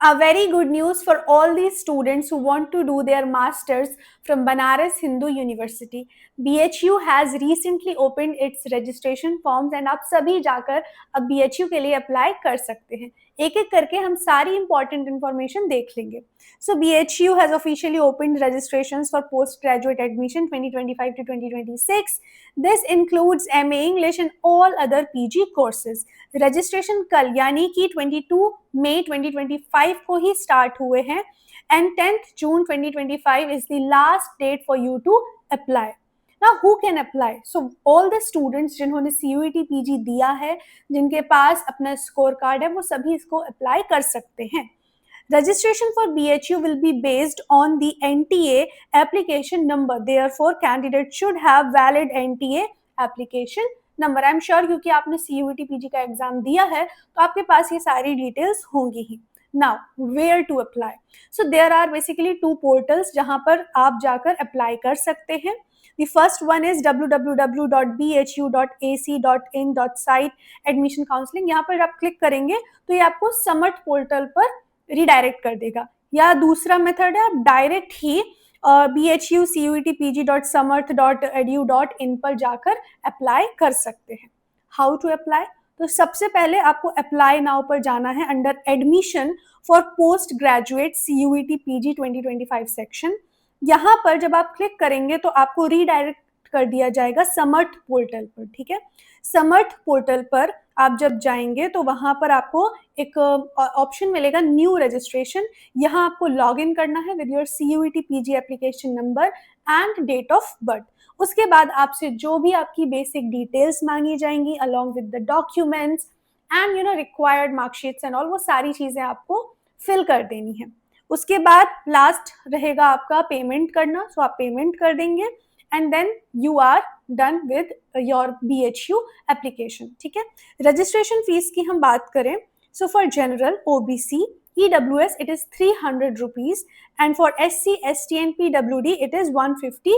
A very good news for all these students who want to do their masters from Banaras Hindu University. BHU has recently opened its registration forms and आप सभी जाकर अब BHU के लिए apply कर सकते हैं. एक एक करके हम सारी important information देख लेंगे. So BHU has officially opened registrations for postgraduate admission 2025 to 2026. This includes MA English and all other PG courses. Registration कल यानी कि 22 मई 2025 को ही स्टार्ट हुए हैं and 10th June 2025 is the last date for you to apply. Now who can apply? So all the students जिन्होंने CUET PG दिया है, जिनके पास अपना स्कोर कार्ड है, वो सभी इसको अप्लाई कर सकते हैं. Registration for BHU will be based on the NTA application number. Therefore, candidates should have valid NTA application number. I am sure क्योंकि आपने CUET PG का एग्जाम दिया है तो आपके पास ये सारी डिटेल्स होंगी ही. Now where to apply. So there are basically 2 portals जहां पर आप जाकर अप्लाई कर सकते हैं. The first one is www.bhu.ac.in.site admission counseling. यहाँ पर आप क्लिक करेंगे तो ये आपको समर्थ पोर्टल पर रिडायरेक्ट कर देगा. या दूसरा मेथड है आप डायरेक्ट ही bhucutpg.samarth.edu.in पर जाकर अप्लाई कर सकते हैं. How to apply? तो सबसे पहले आपको अप्लाई नाउ पर जाना है under admission for post graduate CUET PG 2025 section. यहाँ पर जब आप क्लिक करेंगे तो आपको रीडायरेक्ट कर दिया जाएगा समर्थ पोर्टल पर. ठीक है, समर्थ पोर्टल पर आप जब जाएंगे तो वहां पर आपको एक ऑप्शन मिलेगा न्यू रजिस्ट्रेशन. यहाँ आपको लॉग इन करना है with your CUET PG application number and date of birth. उसके बाद आपसे जो भी आपकी बेसिक डिटेल्स मांगी जाएंगी along with the documents and required marksheets and all, वो सारी चीजें आपको फिल कर देनी है. उसके बाद लास्ट रहेगा आपका पेमेंट करना. सो आप पेमेंट कर देंगे and then you are done with your BHU application. ठीक है, रजिस्ट्रेशन फीस की हम बात करें. So for general, OBC, EWS it is 300 rupees and for SC, ST and PWD it is 150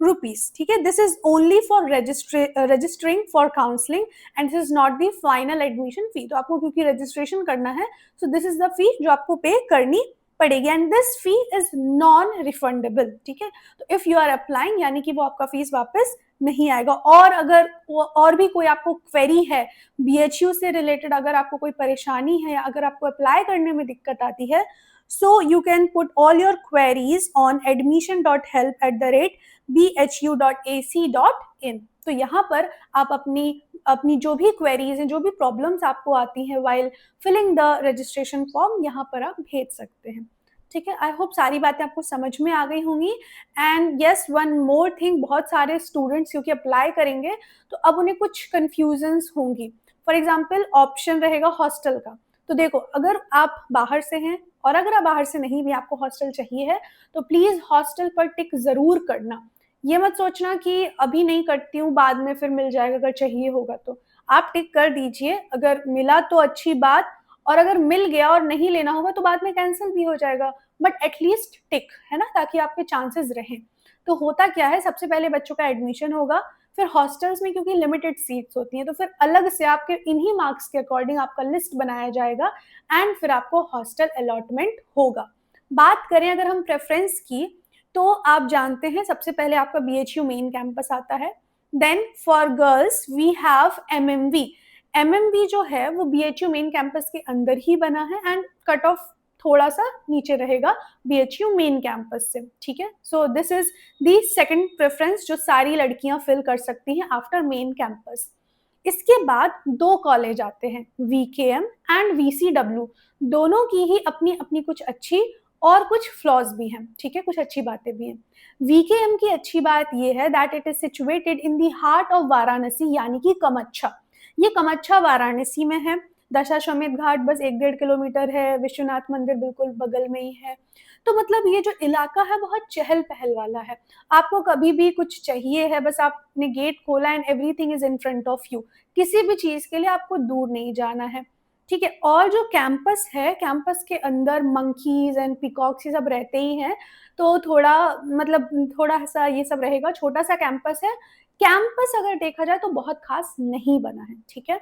rupees. ठीक है, this is only for registering for counseling and this is not the final admission fee. तो आपको क्योंकि registration करना है so this is the fee जो आपको पे करनी पड़ेगी and this fee is non refundable. ठीक है, तो इफ यू आर अप्लाइंग यानी कि वो आपका फीस वापस नहीं आएगा. और अगर और भी कोई आपको क्वेरी है BHU से रिलेटेड, अगर आपको कोई परेशानी है या अगर आपको अप्लाई करने में दिक्कत आती है, so you can put all your queries on admission.help@bhu.ac.in. तो यहाँ पर आप अपनी जो भी क्वेरीज हैं, जो भी प्रॉब्लम्स आपको आती हैं while filling the registration form, यहाँ पर आप भेज सकते हैं. ठीक है, आई होप सारी बातें आपको समझ में आ गई होंगी. And yes, one more thing, बहुत सारे स्टूडेंट्स क्योंकि अप्लाई करेंगे तो अब उन्हें कुछ कन्फ्यूजन्स होंगी. फॉर एग्जाम्पल ऑप्शन रहेगा हॉस्टल का. तो देखो, अगर आप बाहर से हैं और अगर आप बाहर से नहीं भी आपको हॉस्टल चाहिए है तो प्लीज हॉस्टल पर टिक जरूर करना. ये मत सोचना कि अभी नहीं करती हूँ बाद में फिर मिल जाएगा अगर चाहिए होगा तो. आप टिक कर दीजिए, अगर मिला तो अच्छी बात, और अगर मिल गया और नहीं लेना होगा तो बाद में कैंसिल भी हो जाएगा, बट एटलीस्ट टिक है ना, ताकि आपके चांसेस रहें. तो होता क्या है, सबसे पहले बच्चों का एडमिशन होगा, फिर हॉस्टल्स में क्योंकि लिमिटेड सीट्स होती हैं तो फिर अलग से आपके इन्हीं मार्क्स के अकॉर्डिंग आपका लिस्ट बनाया जाएगा एंड फिर आपको हॉस्टल अलॉटमेंट होगा. बात करें अगर हम प्रेफरेंस की, तो आप जानते हैं सबसे पहले आपका BHU मेन कैंपस आता है. Then for girls we have MMV. MMV जो है वो BHU मेन कैंपस के अंदर ही बना है एंड कट ऑफ थोड़ा सा नीचे रहेगा BHU मेन कैंपस से. ठीक है, so this is the second preference जो सारी लड़कियां फिल कर सकती हैं आफ्टर मेन कैंपस. इसके बाद 2 कॉलेज आते हैं, VKM एंड VCW. दोनों की ही अपनी अपनी कुछ अच्छी और कुछ फ्लॉज भी हैं. ठीक है, कुछ अच्छी बातें भी हैं. VKM की अच्छी बात यह है that it is situated in the heart of Varanasi यानी कि कमच्छा. ये कमच्छा वाराणसी में है. दशाश्वमेध घाट बस 1-1.5 किलोमीटर है. विश्वनाथ मंदिर बिल्कुल बगल में ही है. तो मतलब ये जो इलाका है बहुत चहल पहल वाला है. आपको कभी भी कुछ चाहिए है, बस आपने गेट खोला and everything is in front of you. किसी भी चीज के लिए आपको दूर नहीं जाना है. ठीक है, और जो कैंपस है, कैंपस के अंदर मंकीज एंड पिकॉक्स ये सब रहते ही हैं, तो थोड़ा सा ये सब रहेगा. छोटा सा कैंपस है. कैंपस अगर देखा जाए तो बहुत खास नहीं बना है. ठीक है,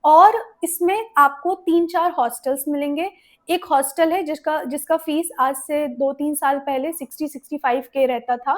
और इसमें आपको 3-4 हॉस्टल्स मिलेंगे. एक हॉस्टल है जिसका फीस आज से 2-3 साल पहले 60-65K रहता था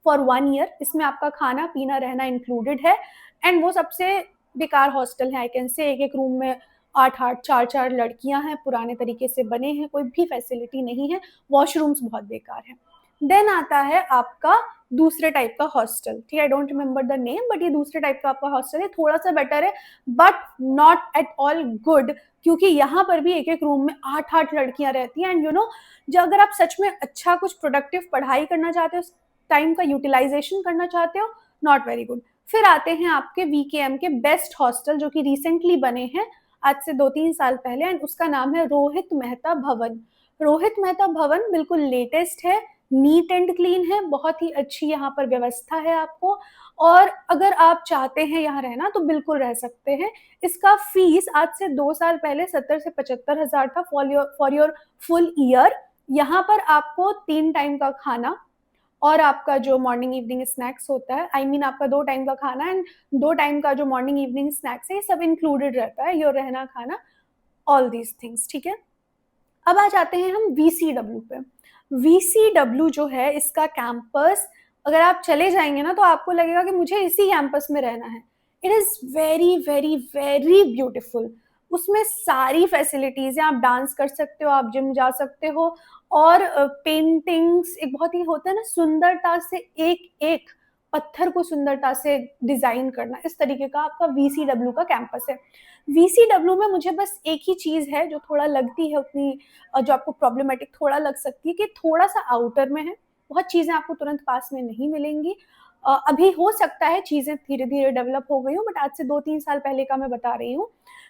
फॉर 1 ईयर। इसमें आपका खाना पीना रहना इंक्लूडेड है एंड वो सबसे बेकार हॉस्टल है आई कैन से। एक एक रूम में 8-8 4-4 लड़कियां हैं, पुराने तरीके से बने हैं, कोई भी फैसिलिटी नहीं है, वॉशरूम्स बहुत बेकार हैं। देन आता है आपका दूसरे टाइप का हॉस्टल, ठीक है, I don't remember the name, but ये दूसरे टाइप का आपका हॉस्टल है, थोड़ा सा बेटर है but not at all good, क्योंकि यहाँ पर भी एक एक रूम में 8-8 लड़कियां रहती हैं एंड यू नो, जो अगर आप सच में अच्छा कुछ प्रोडक्टिव पढ़ाई करना चाहते हो, टाइम का यूटिलाइजेशन करना चाहते हो, नॉट वेरी गुड। फिर आते हैं आपके वीकेएम के बेस्ट हॉस्टल जो कि रिसेंटली बने हैं आज से 2-3 साल पहले एंड उसका नाम है रोहित मेहता भवन। रोहित मेहता भवन बिल्कुल लेटेस्ट है, नीट एंड क्लीन है, बहुत ही अच्छी यहाँ पर व्यवस्था है आपको, और अगर आप चाहते हैं यहाँ रहना तो बिल्कुल रह सकते हैं। इसका फीस आज से 2 साल पहले 70 से 75 हजार था फॉर योर फुल ईयर। यहाँ पर आपको 3 टाइम का खाना और आपका जो मॉर्निंग इवनिंग स्नैक्स होता है, आई मीन आपका 2 टाइम का खाना एंड 2 टाइम का जो मॉर्निंग इवनिंग स्नैक्स है, ये सब इंक्लूडेड रहता है, योर रहना खाना, ऑल दीज थिंग्स, ठीक है। अब आ जाते हैं हम वीसीडब्ल्यू पे। वीसीडब्ल्यू जो है इसका कैंपस, अगर आप चले जाएंगे ना तो आपको लगेगा कि मुझे इसी कैंपस में रहना है। It is very very very beautiful. उसमें सारी फैसिलिटीज हैं, आप डांस कर सकते हो, आप जिम जा सकते हो, और पेंटिंग्स एक बहुत ही होता है ना, सुंदरता से एक एक पत्थर को सुंदरता से डिजाइन करना, इस तरीके का आपका वीसीडब्ल्यू का कैंपस है। वीसीडब्ल्यू में मुझे बस एक ही चीज है जो थोड़ा लगती है उतनी, जो आपको प्रॉब्लमेटिक थोड़ा लग सकती है, कि थोड़ा सा आउटर में है, बहुत चीजें आपको तुरंत पास में नहीं मिलेंगी। अभी हो सकता है चीजें धीरे धीरे डेवलप हो गई हो, बट आज से 2-3 साल पहले का मैं बता रही हूँ।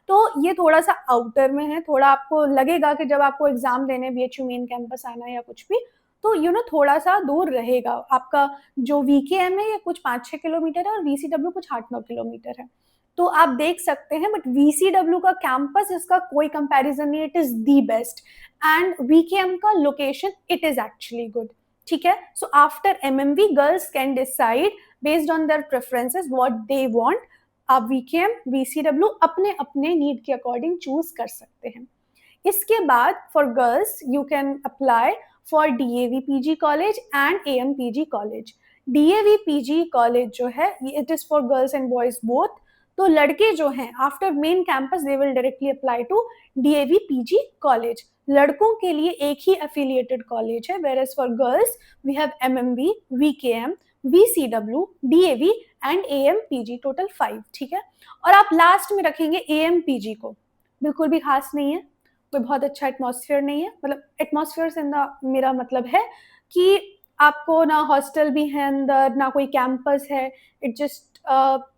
तो ये थोड़ा सा आउटर में है, थोड़ा आपको लगेगा कि जब आपको एग्जाम देने बीएचयू मेन कैंपस आना है या कुछ भी, तो यू नो थोड़ा सा दूर रहेगा। आपका जो वीकेएम है ये कुछ 5-6 किलोमीटर है और वीसीडब्ल्यू कुछ 8-9 किलोमीटर है, तो आप देख सकते हैं। बट वीसीडब्ल्यू का कैंपस, इसका कोई कंपैरिजन नहीं, it is the best, and VKM का location it is actually good, ठीक है। So after MMV girls can decide based on their preferences what they want. आप वीकेएम वीसीडब्ल्यू अपने अपने नीड के अकॉर्डिंग चूज कर सकते हैं। इसके बाद for girls you can apply for DAV PG college and AM PG college. DAV PG college जो है it is for girls and boys both. तो लड़के जो हैं after main campus they will directly apply to DAV PG college. लड़कों के लिए एक ही एफिलिएटेड कॉलेज है, where as for girls we have MMV, VKM, VCW, DAV and AMPG, total 5, ठीक है। और आप लास्ट में रखेंगे एएमपीजी को, बिल्कुल भी खास नहीं है, कोई बहुत अच्छा एटमॉस्फेयर नहीं है, मतलब एटमॉस्फेयर से मेरा मतलब है कि आपको ना हॉस्टल भी है अंदर, ना कोई कैंपस है, इट जस्ट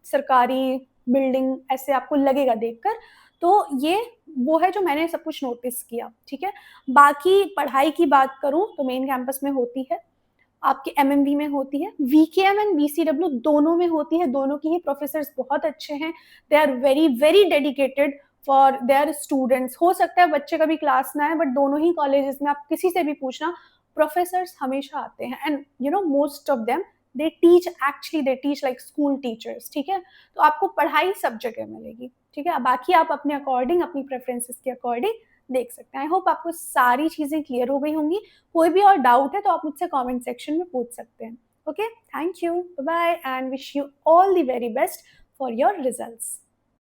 सरकारी बिल्डिंग ऐसे आपको लगेगा देखकर। तो ये वो है जो मैंने सब कुछ नोटिस किया, ठीक है। बाकी पढ़ाई की बात करूं तो मेन कैंपस में होती है, आपके एमएमवी में होती है, वीकेएम एंड वीसीडब्ल्यू दोनों में होती है। दोनों की ही प्रोफेसर्स बहुत अच्छे हैं, they are very very dedicated for their students. हो सकता है बच्चे का भी क्लास ना है, बट दोनों ही कॉलेजेस में आप किसी से भी पूछना, प्रोफेसर्स हमेशा आते हैं, and you know most of them they teach like school teachers, ठीक है। तो आपको पढ़ाई सब जगह मिलेगी, ठीक है। बाकी आप अपने अकॉर्डिंग, अपनी प्रेफरेंसेस के अकॉर्डिंग देख सकते हैं। आई होप आपको सारी चीजें क्लियर हो गई होंगी। कोई भी और डाउट है तो आप मुझसे कमेंट सेक्शन में पूछ सकते हैं। Okay, thank you, bye and wish you all the very best for your results.